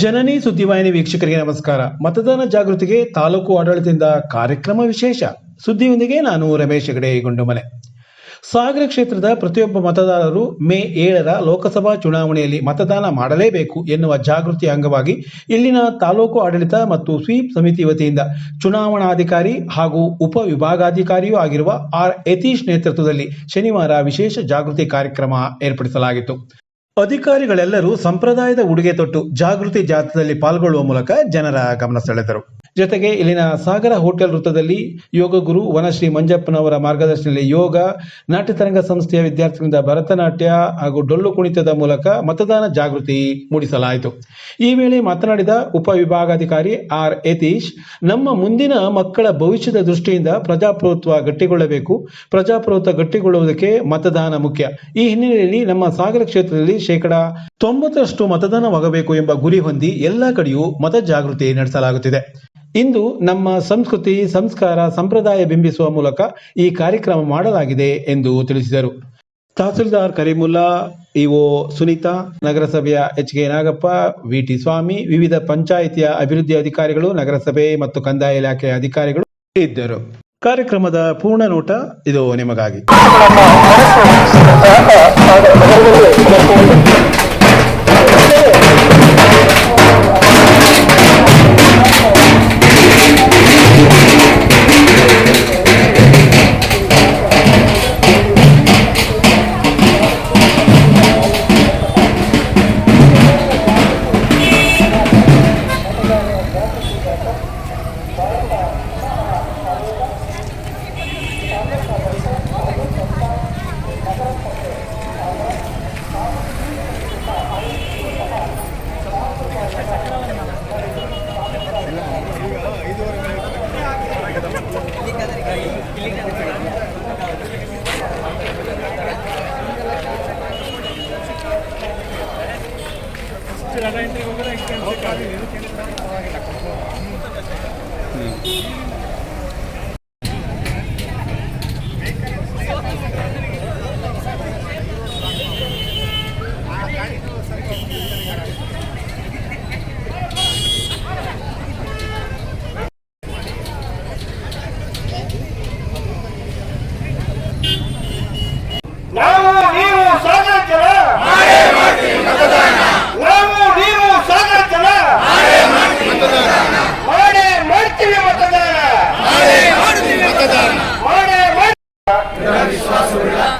ಜನನಿ ಸುದ್ದಿವಾಹಿನಿ ವೀಕ್ಷಕರಿಗೆ ನಮಸ್ಕಾರ. ಮತದಾನ ಜಾಗೃತಿಗೆ ತಾಲೂಕು ಆಡಳಿತದಿಂದ ಕಾರ್ಯಕ್ರಮ ವಿಶೇಷ. ಸುದ್ದಿಯೊಂದಿಗೆ ನಾನು ರಮೇಶ್ ಹೆಗಡೆ ಗುಂಡುಮನೆ. ಸಾಗರ ಕ್ಷೇತ್ರದ ಪ್ರತಿಯೊಬ್ಬ ಮತದಾರರು ಮೇ 7ರ ಲೋಕಸಭಾ ಚುನಾವಣೆಯಲ್ಲಿ ಮತದಾನ ಮಾಡಲೇಬೇಕು ಎನ್ನುವ ಜಾಗೃತಿ ಅಂಗವಾಗಿ ಇಲ್ಲಿನ ತಾಲೂಕು ಆಡಳಿತ ಮತ್ತು ಸ್ವೀಪ್ ಸಮಿತಿ ವತಿಯಿಂದ ಚುನಾವಣಾಧಿಕಾರಿ ಹಾಗೂ ಉಪ ವಿಭಾಗಾಧಿಕಾರಿಯೂ ಆಗಿರುವ ಆರ್ ಯತೀಶ್ ನೇತೃತ್ವದಲ್ಲಿ ಶನಿವಾರ ವಿಶೇಷ ಜಾಗೃತಿ ಕಾರ್ಯಕ್ರಮ ಏರ್ಪಡಿಸಲಾಗಿತ್ತು. ಅಧಿಕಾರಿಗಳೆಲ್ಲರೂ ಸಂಪ್ರದಾಯದ ಉಡುಗೆ ತೊಟ್ಟು ಜಾಗೃತಿ ಜಾಥಾದಲ್ಲಿ ಪಾಲ್ಗೊಳ್ಳುವ ಮೂಲಕ ಜನರ ಗಮನ ಸೆಳೆದರು. ಜೊತೆಗೆ ಇಲ್ಲಿನ ಸಾಗರ ಹೋಟೆಲ್ ವೃತ್ತದಲ್ಲಿ ಯೋಗ ಗುರು ವನಶ್ರೀ ಮಂಜಪ್ಪನವರ ಮಾರ್ಗದರ್ಶನದಲ್ಲಿ ಯೋಗ, ನಾಟ್ಯತರಂಗ ಸಂಸ್ಥೆಯ ವಿದ್ಯಾರ್ಥಿಗಳಿಂದ ಭರತನಾಟ್ಯ ಹಾಗೂ ಡೊಳ್ಳು ಕುಣಿತದ ಮೂಲಕ ಮತದಾನ ಜಾಗೃತಿ ಮೂಡಿಸಲಾಯಿತು. ಈ ವೇಳೆ ಮಾತನಾಡಿದ ಉಪವಿಭಾಗಾಧಿಕಾರಿ ಆರ್ ಯತೀಶ್, ನಮ್ಮ ಮುಂದಿನ ಮಕ್ಕಳ ಭವಿಷ್ಯದ ದೃಷ್ಟಿಯಿಂದ ಪ್ರಜಾಪ್ರಭುತ್ವ ಗಟ್ಟಿಗೊಳ್ಳಬೇಕು. ಪ್ರಜಾಪ್ರಭುತ್ವ ಗಟ್ಟಿಗೊಳ್ಳುವುದಕ್ಕೆ ಮತದಾನ ಮುಖ್ಯ. ಈ ಹಿನ್ನೆಲೆಯಲ್ಲಿ ನಮ್ಮ ಸಾಗರ ಕ್ಷೇತ್ರದಲ್ಲಿ 90% ಮತದಾನವಾಗಬೇಕು ಎಂಬ ಗುರಿ ಹೊಂದಿ ಎಲ್ಲಾ ಕಡೆಯೂ ಮತ ಜಾಗೃತಿ ನಡೆಸಲಾಗುತ್ತಿದೆ. ಇಂದು ನಮ್ಮ ಸಂಸ್ಕೃತಿ, ಸಂಸ್ಕಾರ, ಸಂಪ್ರದಾಯ ಬಿಂಬಿಸುವ ಮೂಲಕ ಈ ಕಾರ್ಯಕ್ರಮ ಮಾಡಲಾಗಿದೆ ಎಂದು ತಿಳಿಸಿದರು. ತಹಸೀಲ್ದಾರ್ ಕರೀಮುಲ್ಲಾ, ಇಒ ಸುನೀತಾ, ನಗರಸಭೆಯ ಎಚ್.ಕೆ. ನಾಗಪ್ಪ, ವಿ.ಟಿ. ಸ್ವಾಮಿ, ವಿವಿಧ ಪಂಚಾಯಿತಿಯ ಅಭಿವೃದ್ಧಿ ಅಧಿಕಾರಿಗಳು, ನಗರಸಭೆ ಮತ್ತು ಕಂದಾಯ ಇಲಾಖೆಯ ಅಧಿಕಾರಿಗಳು ಇದ್ದರು. ಕಾರ್ಯಕ್ರಮದ ಪೂರ್ಣ ನೋಟ ಇದು ನಿಮಗಾಗಿ.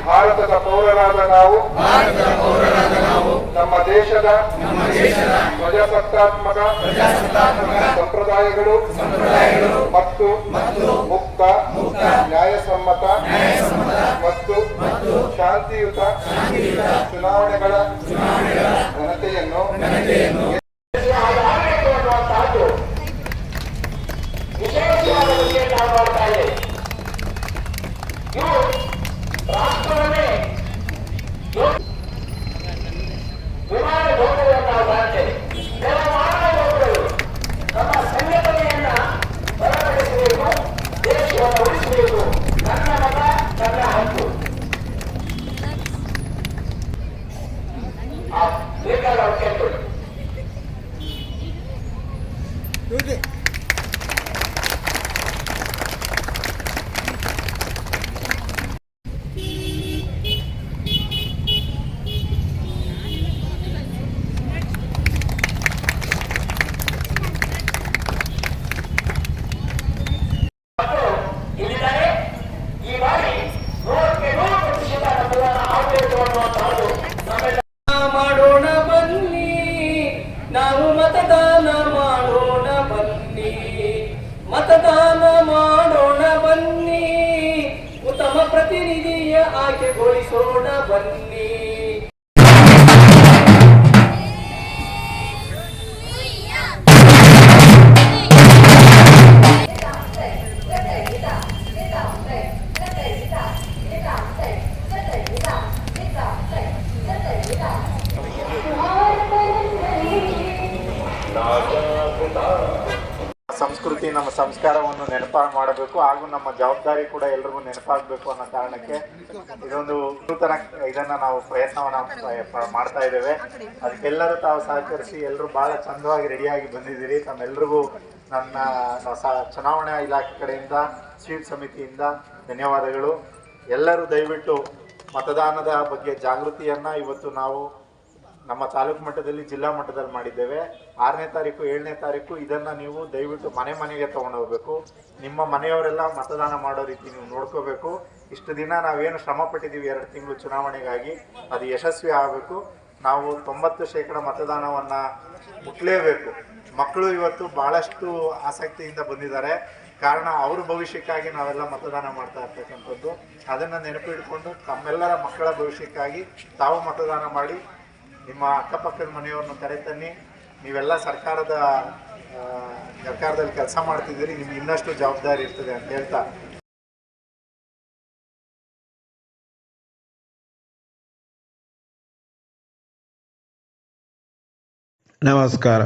ಭಾರತದ ಪೌರರಾದ ನಾವು ನಮ್ಮ ದೇಶದ ಪ್ರಜಾಸತ್ತಾತ್ಮಕ ಸಂಪ್ರದಾಯಗಳು ಮತ್ತು ಮುಕ್ತ, ನ್ಯಾಯಸಮ್ಮತ ಮತ್ತು ಶಾಂತಿಯುತ ಚುನಾವಣೆಗಳ ಘನತೆಯನ್ನು ರಾಷ್ಟ್ರವನ್ನೇ ವಿಮಾನ ಗೋಪುರವನ್ನು ನಾವು ಕಾಣ್ತೇವೆ. ಕೆಲ ಮಾನವಗಳು ನಮ್ಮ ಸಂಘಟನೆಯನ್ನ ಬಲಪಡಿಸಬೇಕು, ದೇಶವನ್ನು ಉಳಿಸಬೇಕು. ನನ್ನ ಮತ ನನ್ನ ಹಕ್ಕು. ಬೇಕಾದ ಕೇಳ್ಕೊಳ್ಳಿ. ಮಾಡೋಣ ಬನ್ನಿ, ನಾವು ಮತದಾನ ಮಾಡೋಣ ಬನ್ನಿ, ಮತದಾನ ಮಾಡೋಣ ಬನ್ನಿ, ಉತ್ತಮ ಪ್ರತಿನಿಧಿಯ ಆಯ್ಕೆಗೊಳಿಸೋಣ ಬನ್ನಿ. ಸಂಸ್ಕೃತಿ, ನಮ್ಮ ಸಂಸ್ಕಾರವನ್ನು ನೆನಪಾಗಿ ಮಾಡಬೇಕು, ಹಾಗೂ ನಮ್ಮ ಜವಾಬ್ದಾರಿ ಕೂಡ ಎಲ್ರಿಗೂ ನೆನಪಾಗಬೇಕು ಅನ್ನೋ ಕಾರಣಕ್ಕೆ ಇದೊಂದು ನೂತನ ಇದನ್ನು ನಾವು ಪ್ರಯತ್ನವನ್ನು ಮಾಡ್ತಾ ಇದ್ದೇವೆ. ಅದಕ್ಕೆಲ್ಲರೂ ತಾವು ಸಹಕರಿಸಿ ಎಲ್ಲರೂ ಭಾಳ ಚಂದವಾಗಿ ರೆಡಿಯಾಗಿ ಬಂದಿದ್ದೀರಿ. ತಮ್ಮೆಲ್ಲರಿಗೂ ನನ್ನ ಚುನಾವಣಾ ಇಲಾಖೆ ಕಡೆಯಿಂದ, ಸ್ವೀಪ್ ಸಮಿತಿಯಿಂದ ಧನ್ಯವಾದಗಳು. ಎಲ್ಲರೂ ದಯವಿಟ್ಟು ಮತದಾನದ ಬಗ್ಗೆ ಜಾಗೃತಿಯನ್ನು ಇವತ್ತು ನಾವು ನಮ್ಮ ತಾಲೂಕು ಮಟ್ಟದಲ್ಲಿ, ಜಿಲ್ಲಾ ಮಟ್ಟದಲ್ಲಿ ಮಾಡಿದ್ದೇವೆ. 6ನೇ ತಾರೀಕು 7ನೇ ತಾರೀಕು ಇದನ್ನು ನೀವು ದಯವಿಟ್ಟು ಮನೆಗೆ ತೊಗೊಂಡೋಗ್ಬೇಕು. ನಿಮ್ಮ ಮನೆಯವರೆಲ್ಲ ಮತದಾನ ಮಾಡೋ ರೀತಿ ನೀವು ನೋಡ್ಕೋಬೇಕು. ಇಷ್ಟು ದಿನ ನಾವೇನು ಶ್ರಮ ಪಟ್ಟಿದ್ದೀವಿ 2 ತಿಂಗಳು ಚುನಾವಣೆಗಾಗಿ, ಅದು ಯಶಸ್ವಿ ಆಗಬೇಕು. ನಾವು 90% ಮತದಾನವನ್ನು ಮುಟ್ಲೇಬೇಕು. ಮಕ್ಕಳು ಇವತ್ತು ಭಾಳಷ್ಟು ಆಸಕ್ತಿಯಿಂದ ಬಂದಿದ್ದಾರೆ. ಕಾರಣ ಅವ್ರ ಭವಿಷ್ಯಕ್ಕಾಗಿ ನಾವೆಲ್ಲ ಮತದಾನ ಮಾಡ್ತಾ ಇರ್ತಕ್ಕಂಥದ್ದು. ಅದನ್ನು ನೆನಪಿಟ್ಕೊಂಡು ತಮ್ಮೆಲ್ಲರ ಮಕ್ಕಳ ಭವಿಷ್ಯಕ್ಕಾಗಿ ತಾವು ಮತದಾನ ಮಾಡಿ, ನಿಮ್ಮ ಅಕ್ಕಪಕ್ಕದ ಮನೆಯವ್ರನ್ನ ಕರೆತನ್ನಿ. ನೀವೆಲ್ಲ ಸರ್ಕಾರದಲ್ಲಿ ಕೆಲಸ ಮಾಡ್ತಿದ್ದೀರಿ, ನಿಮ್ಗೆ ಇನ್ನಷ್ಟು ಜವಾಬ್ದಾರಿ ಇರ್ತದೆ ಅಂತ ಹೇಳ್ತಾ ನಮಸ್ಕಾರ.